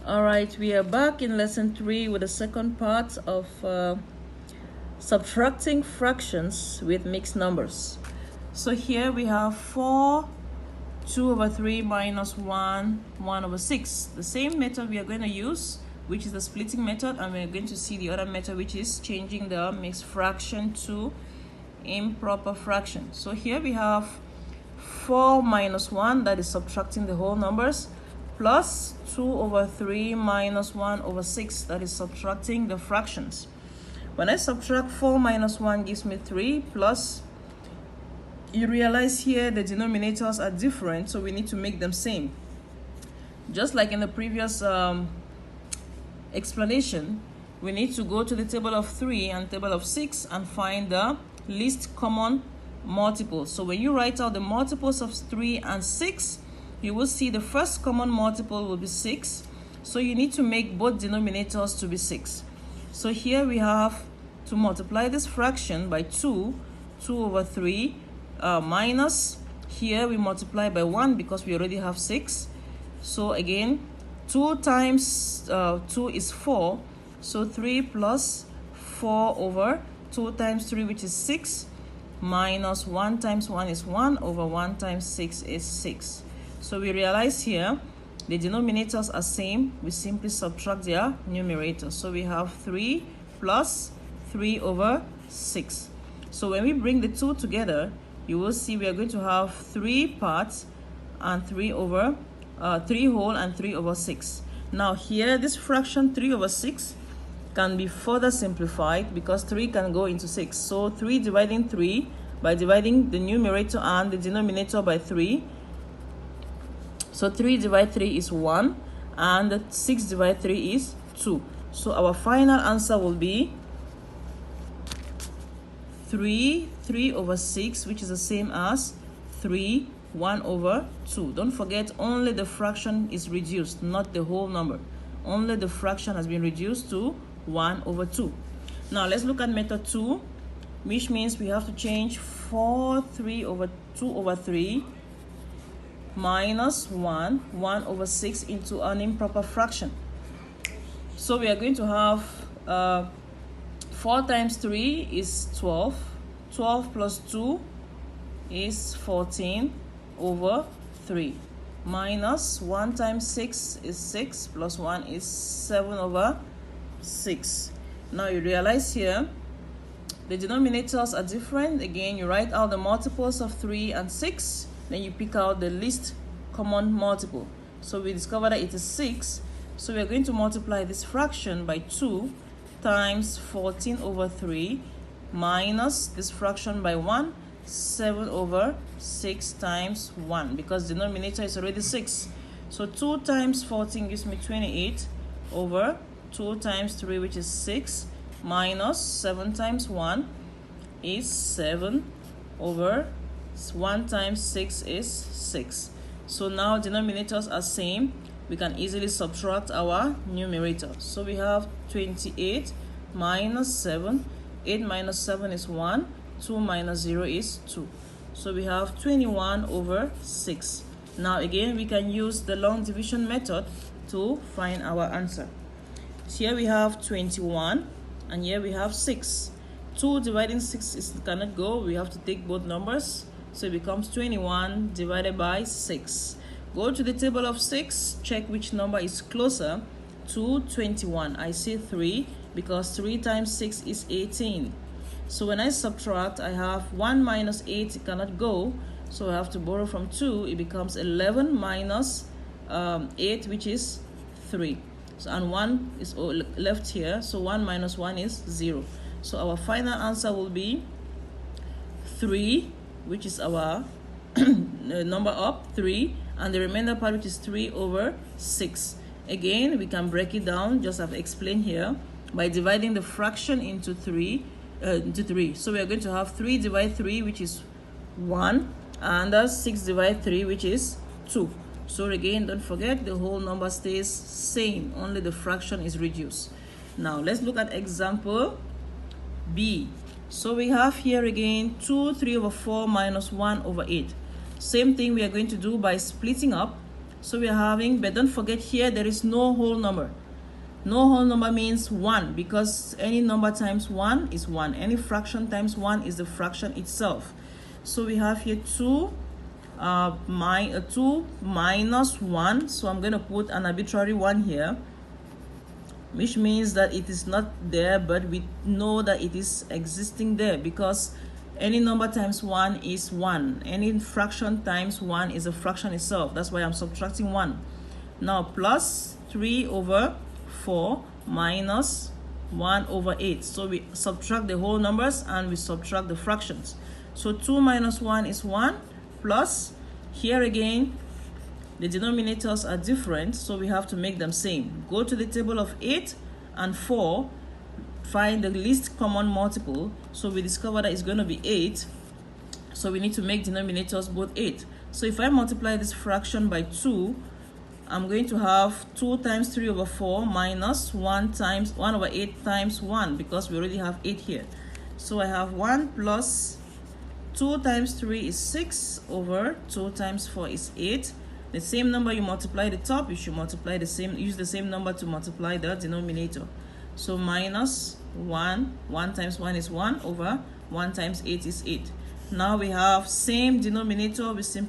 All right, we are back in lesson 3 with the second part of subtracting fractions with mixed numbers. So here we have 4, 2 over 3 minus 1, 1 over 6. The same method we are going to use, which is the splitting method, and we're going to see the other method, which is changing the mixed fraction to improper fraction. So here we have 4 minus 1, that is subtracting the whole numbers, plus 2 over 3 minus 1 over 6, that is subtracting the fractions. When I subtract 4 minus 1 gives me 3, plus you realize here the denominators are different, so we need to make them same. Just like in the previous explanation, we need to go to the table of 3 and table of 6 and find the least common multiples. So when you write out the multiples of 3 and 6, you will see the first common multiple will be 6. So you need to make both denominators to be 6. So here we have to multiply this fraction by 2 over 3, minus, here we multiply by 1 because we already have 6. So again, 2 times 2 is 4. So 3 plus 4 over 2 times 3, which is 6, minus 1 times 1 is 1 over 1 times 6 is 6. So we realize here the denominators are same. We simply subtract their numerators. So we have 3 plus 3 over 6. So when we bring the two together, you will see we are going to have 3 parts and 3 whole and 3 over 6. Now here this fraction 3 over 6 can be further simplified because 3 can go into 6. So 3 dividing 3 by dividing the numerator and the denominator by 3. So 3 divided 3 is 1 and 6 divided 3 is 2. So our final answer will be 3 over 6, which is the same as 3 1 over 2. Don't forget, only the fraction is reduced, not the whole number. Only the fraction has been reduced to 1 over 2. Now let's look at method 2, which means we have to change 3 over 2 over 3 minus 1 over 6 into an improper fraction. So we are going to have 4 times 3 is 12. 12 plus 2 is 14 over 3. Minus 1 times 6 is 6, plus 1 is 7 over 6. Now you realize here the denominators are different. Again, you write out the multiples of 3 and 6. Then you pick out the least common multiple. So we discover that it is 6. So we are going to multiply this fraction by 2 times 14 over 3 minus this fraction by 1, 7 over 6 times 1, because denominator is already 6. So 2 times 14 gives me 28 over 2 times 3, which is 6, minus 7 times 1 is 7 over 1 times 6 is 6. So now denominators are same. We can easily subtract our numerator. So we have 28 minus 7. 8 minus 7 is 1. 2 minus 0 is 2. So we have 21 over 6. Now again, we can use the long division method to find our answer. Here we have 21 and here we have 6. 2 dividing 6 cannot go. We have to take both numbers. So it becomes 21 divided by 6. Go to the table of 6, check which number is closer to 21. I say 3 because 3 times 6 is 18. So when I subtract, I have 1 minus 8, it cannot go. So I have to borrow from 2. It becomes 11 minus 8, which is 3. So, and 1 is left here. So 1 minus 1 is 0. So our final answer will be 3, which is our number up, 3, and the remainder part, which is 3 over 6. Again, we can break it down, just as I've explained here, by dividing the fraction into 3. So we are going to have 3 divided 3, which is 1, and 6 divided 3, which is 2. So again, don't forget, the whole number stays same, only the fraction is reduced. Now let's look at example B. So we have here again 3 over 4 minus 1 over 8. Same thing we are going to do by splitting up. So we are having, but don't forget here there is no whole number. No whole number means 1, because any number times 1 is 1. Any fraction times 1 is the fraction itself. So we have here 2 minus 1. So I'm going to put an arbitrary 1 here, which means that it is not there, but we know that it is existing there, because any number times 1 is 1. Any fraction times 1 is a fraction itself. That's why I'm subtracting 1. Now plus 3 over 4 minus 1 over 8. So we subtract the whole numbers and we subtract the fractions. So 2 minus 1 is 1, plus here again the denominators are different, so we have to make them same. Go to the table of 8 and 4, find the least common multiple. So we discover that it's going to be 8, so we need to make denominators both 8. So if I multiply this fraction by 2, I'm going to have 2 times 3 over 4 minus 1 over 8 times 1, because we already have 8 here. So I have 1 plus 2 times 3 is 6 over 2 times 4 is 8. The same number you multiply the top, you should multiply the same, use the same number to multiply the denominator. So minus 1 times 1 is 1 over 1 times 8 is 8. Now we have same denominator, we simply